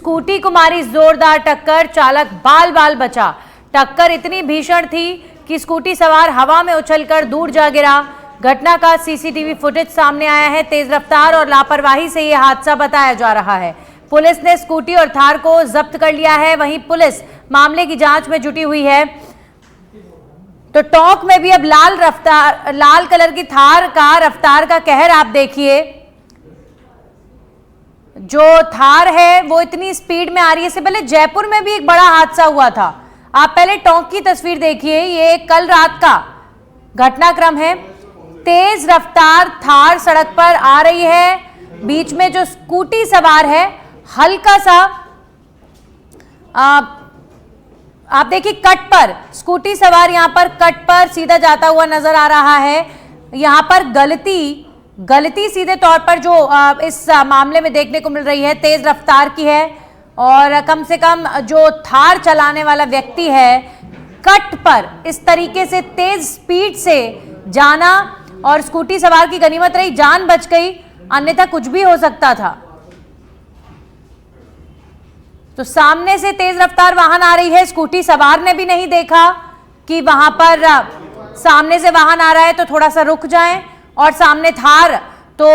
Scooty को मारी जोरदार टक्कर, चालक बाल बाल बचा। टक्कर इतनी भीषण थी कि स्कूटी सवार हवा में उछलकर दूर जा गिरा। घटना का सीसीटीवी फुटेज सामने आया है। तेज रफ्तार और लापरवाही से यह हादसा बताया जा रहा है। पुलिस ने स्कूटी और थार को जब्त कर लिया है। वहीं पुलिस मामले की जांच में जुटी हुई है। तो टोंक में भी अब लाल कलर की थार का रफ्तार का कहर आप देखिए। जो थार है वो इतनी स्पीड में आ रही है। इससे पहले जयपुर में भी एक बड़ा हादसा हुआ था। आप पहले टोंक की तस्वीर देखिए, ये कल रात का घटनाक्रम है। तेज रफ्तार थार सड़क पर आ रही है, बीच में जो स्कूटी सवार है हल्का सा आप देखिए कट पर स्कूटी सवार यहां पर कट पर सीधा जाता हुआ नजर आ रहा है। यहां पर गलती सीधे तौर पर जो इस मामले में देखने को मिल रही है तेज रफ्तार की है। और कम से कम जो थार चलाने वाला व्यक्ति है कट पर इस तरीके से तेज स्पीड से जाना, और स्कूटी सवार की गनीमत रही, जान बच गई, अन्यथा कुछ भी हो सकता था। तो सामने से तेज रफ्तार वाहन आ रही है, स्कूटी सवार ने भी नहीं देखा कि वहां पर सामने से वाहन आ रहा है तो थोड़ा सा रुक जाएं। और सामने थार, तो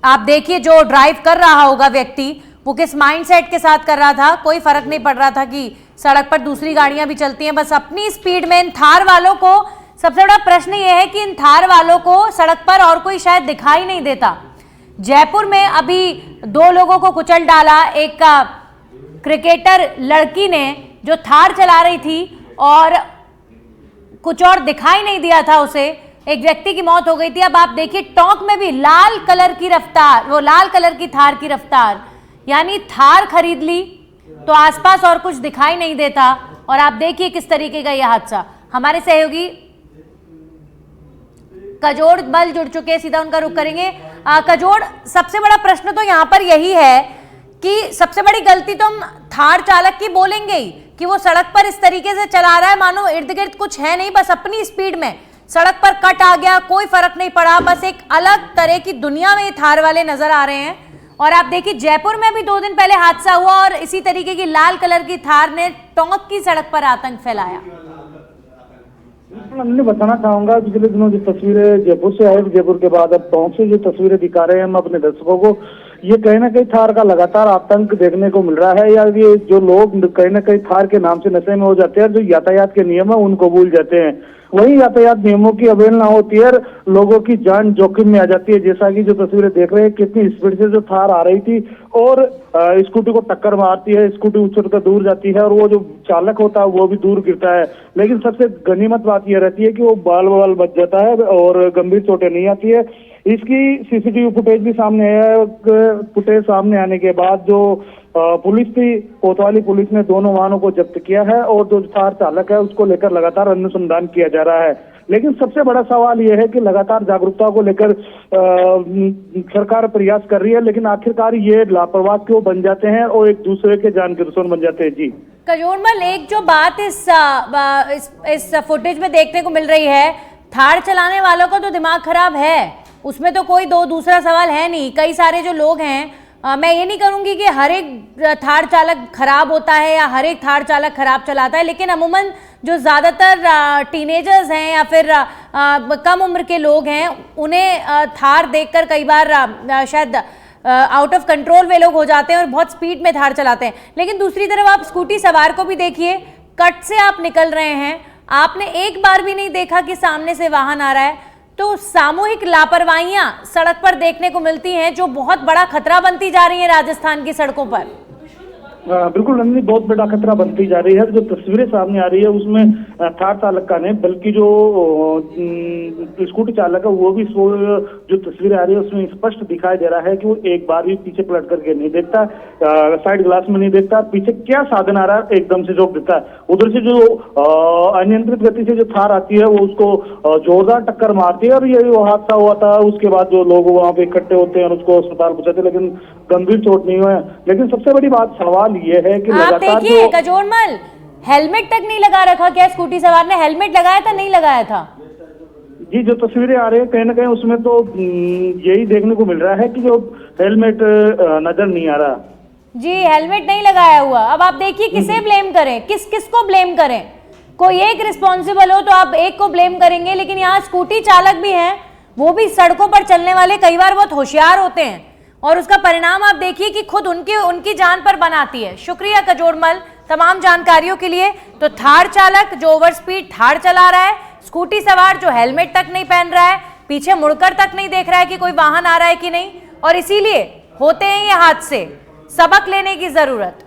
आप देखिए जो ड्राइव कर रहा होगा व्यक्ति वो किस माइंडसेट के साथ कर रहा था। कोई फर्क नहीं पड़ रहा था कि सड़क पर दूसरी गाड़ियां भी चलती हैं, बस अपनी स्पीड में। इन थार वालों को सबसे बड़ा प्रश्न यह है कि इन थार वालों को सड़क पर और कोई शायद दिखाई नहीं देता। जयपुर में अभी 2 लोगों को कुचल डाला। एक क्रिकेटर लड़की ने जो थार चला रही थी और कुछ और दिखाई नहीं दिया था उसे, एक व्यक्ति की मौत हो गई थी। अब आप देखिए टोंक में भी लाल कलर की रफ्तार, वो लाल कलर की थार की रफ्तार, यानी थार खरीद ली तो आसपास और कुछ दिखाई नहीं देता। और आप देखिए किस तरीके का यह हादसा। हमारे सहयोगी कजोड़ बल जुड़ चुके हैं, सीधा उनका रुख करेंगे। कजोड़, सबसे बड़ा प्रश्न तो यहाँ पर यही है कि सबसे बड़ी गलती तो हम थार चालक की बोलेंगे ही कि वो सड़क पर इस तरीके से चला रहा है मानो इर्द गिर्द कुछ है नहीं, बस अपनी स्पीड में सड़क पर कट आ गया, कोई फर्क नहीं पड़ा, बस एक अलग तरह की दुनिया में ये थार वाले नजर आ रहे हैं। और आप देखिए जयपुर में भी 2 दिन पहले हादसा हुआ और इसी तरीके की लाल कलर की थार ने टोंक की सड़क पर आतंक फैलाया। मैं बताना चाहूंगा, पिछले दिनों जो तस्वीरें जयपुर से आई, जयपुर के बाद अब टोंक से जो तस्वीरें दिखा रहे हैं हम अपने दर्शकों को, ये कहीं ना कहीं थार का लगातार आतंक देखने को मिल रहा है। या ये जो लोग कहीं ना कहीं थार के नाम से नशे में हो जाते हैं, जो यातायात के नियम है उनको भूल जाते हैं, वही यातायात नियमों की अवहेलना होती है, लोगों की जान जोखिम में आ जाती है। जैसा कि जो तस्वीरें देख रहे हैं, कितनी स्पीड से जो थार आ रही थी और स्कूटी को टक्कर मारती है, स्कूटी उछलकर दूर जाती है और वो जो चालक होता है वो भी दूर गिरता है। लेकिन सबसे गनीमत बात यह रहती है कि वो बाल बच जाता है और गंभीर चोटें नहीं आती है। इसकी सीसीटीवी फुटेज भी सामने आया है। फुटेज सामने आने के बाद जो पुलिस थी, कोतवाली पुलिस ने दोनों वाहनों को जब्त किया है और जो थार चालक है उसको लेकर लगातार अनुसंधान किया जा रहा है। लेकिन सबसे बड़ा सवाल यह है कि लगातार जागरूकता को लेकर सरकार प्रयास कर रही है, लेकिन आखिरकार ये लापरवाह क्यों बन जाते हैं और एक दूसरे के जान के दुश्मन बन जाते हैं। जी कजोड़मल, एक जो बात इस फुटेज में देखने को मिल रही है, थार चलाने वालों का तो दिमाग खराब है, उसमें तो कोई दूसरा सवाल है नहीं। कई सारे जो लोग हैं, मैं ये नहीं करूंगी कि हर एक थार चालक खराब होता है या हर एक थार चालक खराब चलाता है, लेकिन अमूमन जो ज़्यादातर टीनेजर्स हैं या फिर कम उम्र के लोग हैं, उन्हें थार देखकर कई बार शायद आउट ऑफ कंट्रोल वे लोग हो जाते हैं और बहुत स्पीड में थार चलाते हैं। लेकिन दूसरी तरफ आप स्कूटी सवार को भी देखिए, कट से आप निकल रहे हैं, आपने एक बार भी नहीं देखा कि सामने से वाहन आ रहा है। तो सामूहिक लापरवाहियां सड़क पर देखने को मिलती हैं जो बहुत बड़ा खतरा बनती जा रही है राजस्थान की सड़कों पर। बिल्कुल नंदिनी, बहुत बड़ा खतरा बनती जा रही है। जो तस्वीरें सामने आ रही है उसमें थार चालक का नहीं बल्कि जो स्कूटी चालक है वो भी जो तस्वीरें आ रही है उसमें स्पष्ट दिखाई दे रहा है कि वो एक बार भी पीछे पलट करके नहीं देखता, साइड ग्लास में नहीं देखता, पीछे क्या साधन आ रहा है एकदम से रोक देता है। उधर से जो अनियंत्रित गति से जो थार आती है वो उसको जोरदार टक्कर मारती है और ये वो हादसा हुआ था। उसके बाद जो लोग वहां पे इकट्ठे होते हैं और उसको अस्पताल पहुंचाते, लेकिन गंभीर चोट नहीं हुआ है। लेकिन सबसे बड़ी बात सवाल ये है कि आप देखिए कजोड़मल, हेलमेट तक नहीं लगा रखा, क्या स्कूटी सवार ने हेलमेट लगाया था? नहीं लगाया था। जी जो तस्वीरें आ रही है कहीं ना कहीं उसमें तो यही देखने को मिल रहा है कि जो हेलमेट नजर नहीं आ रहा। जी हेलमेट नहीं लगाया हुआ। अब आप देखिए किसे ब्लेम करें, किसको ब्लेम करें। कोई एक रिस्पॉन्सिबल हो तो आप एक को ब्लेम करेंगे, लेकिन यहाँ स्कूटी चालक भी हैं, वो भी सड़कों पर चलने वाले कई बार बहुत होशियार होते हैं और उसका परिणाम आप देखिए कि खुद उनकी जान पर बनाती है। शुक्रिया कजोड़मल तमाम जानकारियों के लिए। तो थार चालक जो ओवर स्पीड थार चला रहा है, स्कूटी सवार जो हेलमेट तक नहीं पहन रहा है, पीछे मुड़कर तक नहीं देख रहा है कि कोई वाहन आ रहा है कि नहीं, और इसीलिए होते हैं ये हादसे। सबक लेने की जरूरत।